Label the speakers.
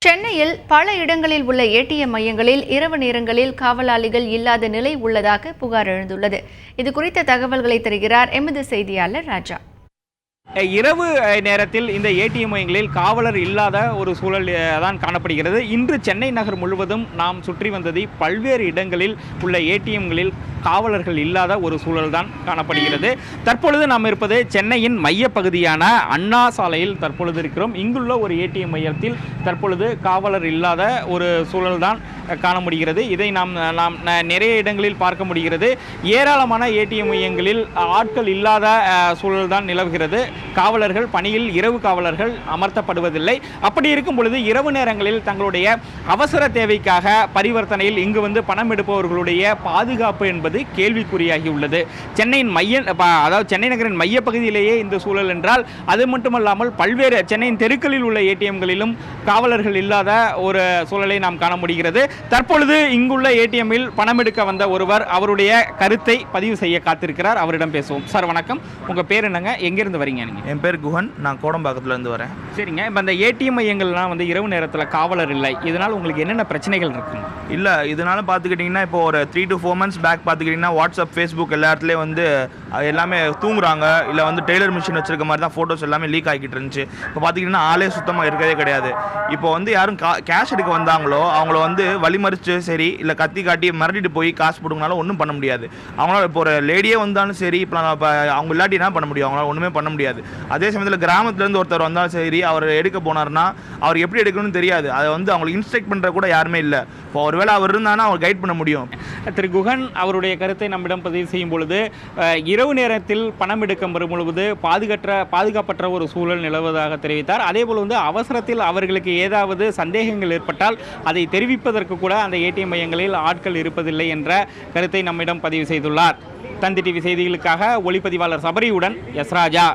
Speaker 1: சென்னையில் பல இடங்களில் உள்ள ஏடிஎம் மையங்களில் இரவு நேரங்களில் காவலாளிகள் இல்லாத நிலை உள்ளதாக புகார் எழுந்துள்ளது. இது குறித்த தகவல்களை தருகிறார் எமது செய்தியாளர் ராஜா.
Speaker 2: இரவு நேரத்தில் இந்த ஏடிஎம் மையங்களில் காவலர் இல்லாத ஒரு சூழல் தான் காணப்படுகிறது. இன்று சென்னை நகர் முழுவதும் நாம் சுற்றி வந்தது பல்வேறு இடங்களில் உள்ள ஏடிஎம்களில் காவலர்கள் இல்லாத ஒரு சூழல் தான் காணப்படுகிறது. தற்பொழுது நாம் இருப்பது சென்னையின் மையப்பகுதியான அண்ணா சாலையில் தற்பொழுது இருக்கிறோம். இங்குள்ள ஒரு ஏடிஎம் மையத்தில் தற்பொழுது காவலர் இல்லாத ஒரு சூழல் தான் காண முடிகிறது. இதை நாம் நிறைய இடங்களில் பார்க்க முடிகிறது. ஏராளமான ஏடிஎம் மையங்களில் ஆட்கள் இல்லாத சூழல் தான் நிலவுகிறது. காவலர்கள் பணியில் இரவு காவலர்கள் அமர்த்தப்படுவதில்லை. அப்படி இருக்கும் பொழுது இரவு நேரங்களில் தங்களுடைய அவசர தேவைக்காக பரிவர்த்தனையில் இங்கு வந்து பணம் எடுப்பவர்களுடைய பாதுகாப்பு என்பது கேள்விக்குறியாகி உள்ளது. சென்னையின் சென்னை நகரின் மையப்பகுதியிலேயே இந்த சூழல் என்றால் அது மட்டுமல்லாமல் பல்வேறு சென்னையின் தெருக்களில் உள்ள ஏடிஎம்களிலும் காவலர்கள் இல்லாத ஒரு சூழலை நாம் காண முடிகிறது. தற்பொழுது இங்குள்ள ஏடிஎம்மில் பணம் எடுக்க வந்த ஒருவர் அவருடைய கருத்தை பதிவு செய்ய காத்திருக்கிறார். அவரிடம் பேசுவோம். சார் வணக்கம், உங்க பேர் என்னங்க, எங்கிருந்து வரீங்க?
Speaker 3: என் பேர் குஹன், நான் கோடம்பாக்கத்துல இருந்து வரேன்.
Speaker 2: சரிங்க, இப்போ அந்த ஏடிஎம் மையங்கள்லாம் வந்து இரவு நேரத்தில் காவலர் இல்லை, இதனால் உங்களுக்கு என்னென்ன பிரச்சனைகள் இருக்குங்க?
Speaker 3: இல்லை, இதனால பார்த்துக்கிட்டிங்கன்னா இப்போ ஒரு 3 to 4 months பேக் பார்த்துக்கிட்டிங்கன்னா வாட்ஸ்அப், ஃபேஸ்புக் எல்லா இடத்துலையும் வந்து எல்லாமே தூங்குறாங்க, இல்லை வந்து டெய்லர் மிஷின் வச்சிருக்க மாதிரி தான் ஃபோட்டோஸ் எல்லாமே லீக் ஆகிட்டு இருந்துச்சு. இப்போ பார்த்துக்கிட்டிங்கன்னா ஆளே சுத்தமாக இருக்கவே கிடையாது. இப்போ வந்து யாரும் கேஷ் எடுக்க வந்தாங்களோ அவங்கள வந்து வழிமறிச்சு சரி இல்லை கத்தி காட்டி மிரட்டிட்டு போய் காசு போடுங்கனாலும் ஒன்றும் பண்ண முடியாது. அவங்களால இப்போ ஒரு லேடியே வந்தாலும் சரி, இப்போ அவங்க இல்லாட்டி என்ன பண்ண முடியும்? அவங்களால ஒன்றுமே பண்ண முடியாது. அதே சமயத்தில் கிராமத்துலேருந்து ஒருத்தர் வந்தாலும் சரி, அவர் எடுக்க போனார்னா அவர் எப்படி எடுக்கணும்னு தெரியாது. அதை வந்து அவங்களுக்கு இன்ஸ்ட்ரக்ட் பண்ணுற கூட யாருமே இல்லை. இப்போ ஒருவேளை அவர் இருந்தானா அவர் கைட் பண்ண முடியும்.
Speaker 2: திரு குஹன் அவருடைய கருத்தை நம்மிடம் பதிவு செய்யும் பொழுது இரவு நேரத்தில் பணம் எடுக்க வரும் பொழுது பாதுகாப்பற்ற ஒரு சூழல் நிலவுவதாக தெரிவித்தார். அதே போல் வந்து அவசரத்தில் அவர்களுக்கு ஏதாவது சந்தேகங்கள் ஏற்பட்டால் அதை தெரிவிப்பதற்கு கூட அந்த ஏடிஎம் மையங்களில் ஆட்கள் இருப்பதில்லை என்ற கருத்தை நம்மிடம் பதிவு செய்துள்ளார். தந்தி டிவி செய்திகளுக்காக ஒளிப்பதிவாளர் சபரியுடன் எஸ் ராஜா.